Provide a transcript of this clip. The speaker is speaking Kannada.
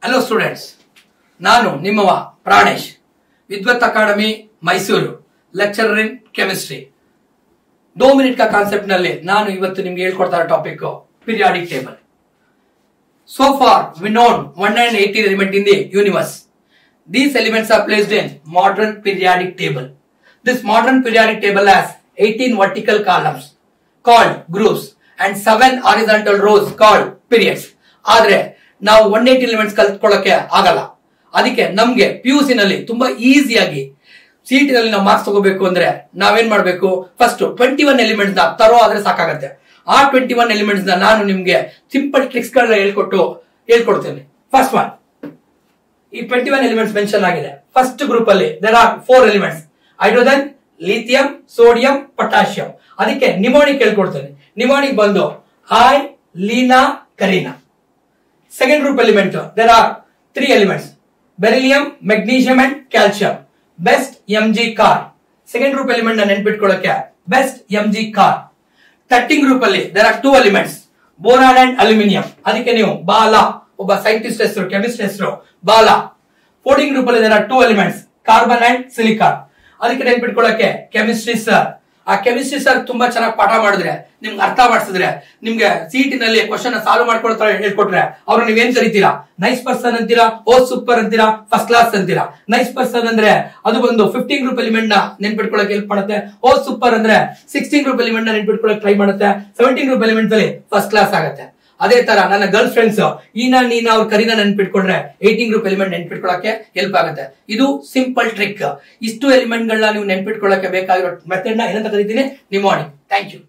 ಹಲೋ ಸ್ಟೂಡೆಂಟ್ಸ್, ನಾನು ನಿಮ್ಮವ Pranesh, Vidwath Academy Mysuru, lecturer in chemistry. 2 minute का ಕಾನ್ಸೆಪ್ಟ್ ನಲ್ಲಿ ನಾನು ಇವತ್ತು ನಿಮಗೆ ಹೇಳ್ಕೊಡ್ತಾ ಇರೋ topic periodic table. So far we known 180 elements in the universe. These elements are placed in modern periodic table. This modern periodic table has 18 vertical columns called groups and 7 horizontal rows called periods. ಆದ್ರೆ ನಾವು 180 ಎಲಿಮೆಂಟ್ಸ್ ಕಲ್ತ್ಕೊಳ್ಳೋಕೆ ಆಗಲ್ಲ. ಅದಕ್ಕೆ ನಮ್ಗೆ PUC ನಲ್ಲಿ ತುಂಬಾ ಈಸಿಯಾಗಿ CET ನಲ್ಲಿ ನಾವು ಮಾರ್ಕ್ಸ್ ತಗೋಬೇಕು ಅಂದ್ರೆ ನಾವೇನ್ ಮಾಡ್ಬೇಕು, ಫಸ್ಟ್ 21 ಎಲಿಮೆಂಟ್ಸ್ ನ ತರೋ ಆದ್ರೆ ಸಾಕಾಗತ್ತೆ. ಆ 21 ಎಲಿಮೆಂಟ್ಸ್ ನ ನಾನು ನಿಮ್ಗೆ ಸಿಂಪಲ್ ಟ್ರಿಕ್ಸ್ ಗಳನ್ನ ಹೇಳ್ಕೊಡ್ತೇನೆ. ಫಸ್ಟ್ ಒನ್, ಈ 21 ಎಲಿಮೆಂಟ್ಸ್ ಮೆನ್ಷನ್ ಆಗಿದೆ. ಫಸ್ಟ್ ಗ್ರೂಪ್ ಅಲ್ಲಿ there are 4 elements: hydrogen, lithium, sodium, potassium. ಅದಕ್ಕೆ ನಿಮೋನಿಕ್ ಹೇಳ್ಕೊಡ್ತೇನೆ. ನಿಮೋನಿಕ್ ಬಂದು I, Leena, Kareena. Second group element there are 3 elements: beryllium, magnesium and calcium. Best Mg car. Second group element ನ ನೆನ್ಪಿಟ್ಕೊಳ್ಳೋಕೆ ಬೆಸ್ಟ್ Mg ಕಾರ್. 13 ಗ್ರೂಪ್ ಅಲ್ಲಿ there are 2 elements: boron and aluminium. ಅದಕ್ಕೆ ನೀವು ಬಾಲ, ಒಬ್ಬ ಸೈಂಟಿಸ್ಟ್ ಹೆಸರು, ಕೆಮಿಸ್ಟ್ ಹೆಸರು ಬಾಲ. 14 ಗ್ರೂಪ್ ಅಲ್ಲಿ there are 2 elements: carbon and silicon. ಅದಕ್ಕೆ ನೆನ್ಪಿಟ್ಕೊಳ್ಳೋಕೆ ಕೆಮಿಸ್ಟ್ರಿ ಸರ್. ಆ ಕೆಮಿಸ್ಟ್ರಿ ಸರ್ ತುಂಬಾ ಚೆನ್ನಾಗಿ ಪಾಠ ಮಾಡಿದ್ರೆ, ನಿಮ್ಗೆ ಅರ್ಥ ಮಾಡಿಸಿದ್ರೆ, ನಿಮ್ಗೆ CET ನಲ್ಲಿ ಕ್ವಶನ್ ಸಾಲ್ವ್ ಮಾಡ್ಕೊಳ್ತಾ ಹೇಳ್ಕೊಟ್ರೆ ಅವ್ರು ನೀವೇನ್ ಕರಿತೀರಾ? ನೈಸ್ ಪರ್ಸನ್ ಅಂತೀರಾ, ಓ ಸೂಪರ್ ಅಂತೀರಾ, ಫಸ್ಟ್ ಕ್ಲಾಸ್ ಅಂತೀರಾ. ನೈಸ್ ಪರ್ಸನ್ ಅಂದ್ರೆ ಅದು ಬಂದು 15 ಗ್ರೂಪ್ ಎಲಿಮೆಂಟ್ ನ ನೆನ್ಪಿಟ್ಕೊಳ್ಳೋಕೆ ಹೆಲ್ಪ್ ಮಾಡುತ್ತೆ. ಓ ಸೂಪರ್ ಅಂದ್ರೆ 16 ಗ್ರೂಪ್ ಎಲಿಮೆಂಟ್ ನ ನೆನ್ಪಿಟ್ಕೊಳ್ಳೋಕೆ ಟ್ರೈ ಮಾಡುತ್ತೆ. 17 ಗ್ರೂಪ್ ಎಲಿಮೆಂಟ್ ಅಲ್ಲಿ ಫಸ್ಟ್ ಕ್ಲಾಸ್ ಆಗುತ್ತೆ. ಅದೇ ತರ ನನ್ನ ಗರ್ಲ್ ಫ್ರೆಂಡ್ಸ್ ಈನಾ, ನೀನಾ, ಅವ್ರ ಕರೀನಾ ನೆನ್ಪಿಟ್ಕೊಂಡ್ರೆ 18 ಗ್ರೂಪ್ ಎಲಿಮೆಂಟ್ ನೆನ್ಪಿಟ್ಕೊಳ್ಳೋಕೆ ಹೆಲ್ಪ್ ಆಗುತ್ತೆ. ಇದು ಸಿಂಪಲ್ ಟ್ರಿಕ್. ಇಷ್ಟು ಎಲಿಮೆಂಟ್ ಗಳನ್ನ ನೀವು ನೆನ್ಪಿಟ್ಕೊಳ್ಳೋಕೆ ಬೇಕಾಗಿರೋ ಮೆಥಡ್ ನ ಏನಂತ ಕರಿತೀನಿ? ನಿಮೋನಿಕ್. Thank you.